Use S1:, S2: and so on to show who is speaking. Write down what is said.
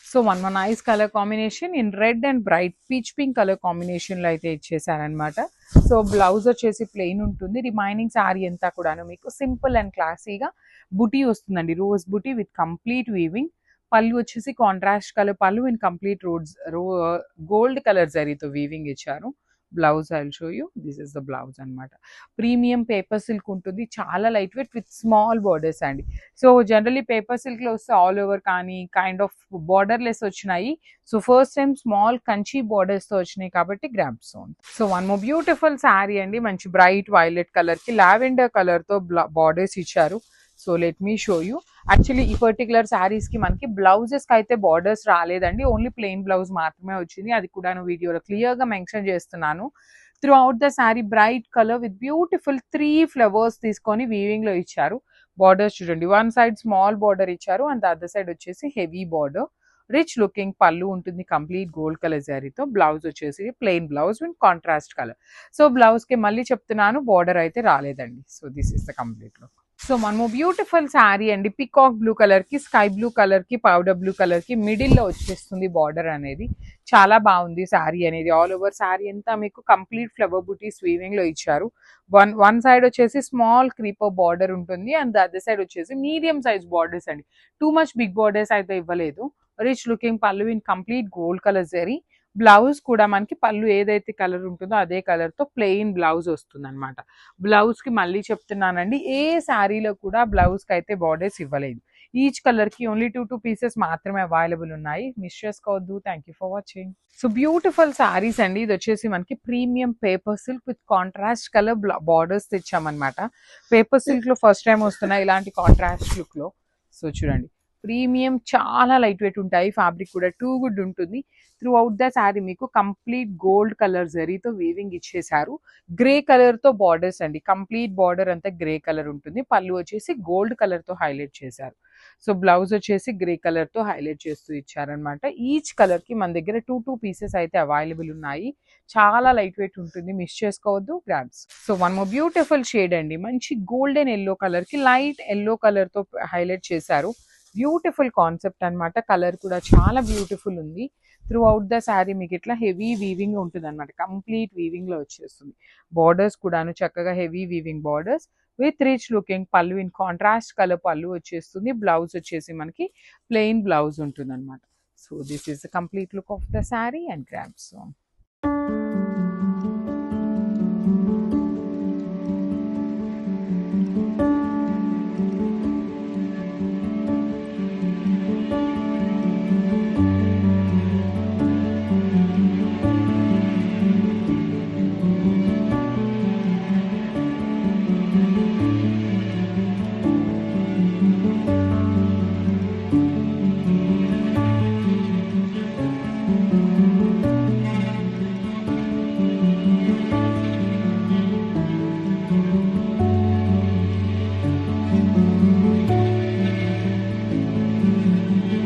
S1: So one nice colour combination in red and bright peach pink colour కాంబినేషన్లో అయితే ఇచ్చేసారనమాట. So blouse వచ్చేసి plain ఉంటుంది. Remaining sari అంతా కూడాను మీకు సింపుల్ అండ్ క్లాసీగా బుటీ వస్తుందండి, rose buti with complete weaving. Pallu వచ్చేసి contrast colour pallu in complete gold colour జరీతో వీవింగ్ ఇచ్చారు. Blouse I will show you, this is the blouse అనమాట. ప్రీమియం పేపర్ సిల్క్ ఉంటుంది, చాలా light weight with small borders అండి. So generally paper సిల్క్లో వస్తే all over కానీ కైండ్ ఆఫ్ బార్డర్లెస్ వచ్చినాయి. So first time small Kanchi బార్డర్స్తో వచ్చినాయి కాబట్టి గ్రాప్ జోన్. So one more beautiful sari అండి, మంచి బ్రైట్ వైలెట్ కలర్కి లావెండర్ కలర్తో బార్డర్స్ ఇచ్చారు. So let me show you. Actually ఈ పర్టికులర్ శారీస్కి మనకి బ్లౌజెస్కి అయితే బార్డర్స్ రాలేదండి, ఓన్లీ ప్లెయిన్ బ్లౌజ్ మాత్రమే వచ్చింది. అది కూడా నేను వీడియోలో క్లియర్గా మెన్షన్ చేస్తున్నాను. Through out the sari bright colour with beautiful 3 flowers తీసుకొని వీవింగ్లో ఇచ్చారు. బార్డర్స్ చూడండి, వన్ సైడ్ స్మాల్ బార్డర్ ఇచ్చారు అండ్ అదర్ సైడ్ వచ్చేసి హెవీ బార్డర్. రిచ్ లుకింగ్ పళ్ళు ఉంటుంది కంప్లీట్ గోల్డ్ కలర్ శారీతో. బ్లౌజ్ వచ్చేసి plain blouse with contrast colour. So బ్లౌజ్కి మళ్ళీ చెప్తున్నాను బార్డర్ అయితే రాలేదండి. So this is the complete look. So మనము బ్యూటిఫుల్ శారీ అండి, పికాక్ బ్లూ కలర్ కి స్కై బ్లూ కలర్ కి పౌడర్ బ్లూ కలర్ కి మిడిల్ లో వచ్చేస్తుంది బార్డర్ అనేది. చాలా బాగుంది శారీ అనేది. ఆల్ ఓవర్ శారీ అంతా మీకు కంప్లీట్ ఫ్లవర్ బూటీస్ వీవింగ్ లో ఇచ్చారు. వన్ సైడ్ వచ్చేసి స్మాల్ క్రీపర్ బార్డర్ ఉంటుంది అండ్ అదర్ సైడ్ వచ్చేసి మీడియం సైజ్ బార్డర్స్ అండి, టూ మచ్ బిగ్ బార్డర్స్ అయితే ఇవ్వలేదు. రిచ్ లుకింగ్ పళ్ళు in complete gold colour zari. Blouse కూడా మనకి పళ్ళు ఏదైతే కలర్ ఉంటుందో అదే కలర్ తో ప్లెయిన్ బ్లౌజ్ వస్తుంది అనమాట. బ్లౌజ్ కి మళ్ళీ చెప్తున్నానండి, ఏ శారీలో కూడా బ్లౌజ్ కి అయితే బార్డర్స్ ఇవ్వలేదు. ఈచ్ కలర్ కి ఓన్లీ 2 పీసెస్ మాత్రమే అవైలబుల్ ఉన్నాయి, మిస్ చేసుకోవద్దు. Thank you for watching. So beautiful saris అండి, ఇది వచ్చేసి మనకి premium paper silk with contrast colour borders తెచ్చామన్నమాట. పేపర్ సిల్క్ లో ఫస్ట్ టైం వస్తున్నాయి ఇలాంటి కాంట్రాస్ట్ లుక్ లో. సో చూడండి, ప్రీమియం చాలా లైట్ వెయిట్ ఉంటాయి, ఫ్యాబ్రిక్ కూడా టూ గుడ్ ఉంటుంది. త్రూ అవుట్ ద శారీ మీకు కంప్లీట్ గోల్డ్ కలర్ జరీతో వీవింగ్ ఇచ్చేసారు. గ్రే కలర్ తో బార్డర్స్ అండి, కంప్లీట్ బార్డర్ అంతా గ్రే కలర్ ఉంటుంది. పళ్ళు వచ్చేసి గోల్డ్ కలర్ తో హైలైట్ చేశారు. సో బ్లౌజ్ వచ్చేసి గ్రే కలర్ తో హైలైట్ చేస్తూ ఇచ్చారనమాట. ఈచ్ కలర్ కి మన దగ్గర 2 పీసెస్ అయితే అవైలబుల్ ఉన్నాయి. చాలా లైట్ వెయిట్ ఉంటుంది, మిస్ చేసుకోవద్దు. Grabs. So one more beautiful shade అండి, మంచి గోల్డెన్ ఎల్లో కలర్ కి లైట్ ఎల్లో కలర్ తో హైలైట్ చేశారు. బ్యూటిఫుల్ కాన్సెప్ట్ అనమాట. కలర్ కూడా చాలా బ్యూటిఫుల్ ఉంది. త్రూ అవుట్ ద శారీ మీకు ఇట్లా హెవీ వీవింగ్ ఉంటుంది అనమాట, కంప్లీట్ వీవింగ్ లో వచ్చేస్తుంది. బార్డర్స్ కూడాను చక్కగా heavy weaving borders with rich looking పళ్ళు ఇన్ కాంట్రాస్ట్ కలర్ పళ్ళు వచ్చేస్తుంది. బ్లౌజ్ వచ్చేసి మనకి ప్లెయిన్ బ్లౌజ్ ఉంటుంది అనమాట. So this is the complete look of the sari and grabs.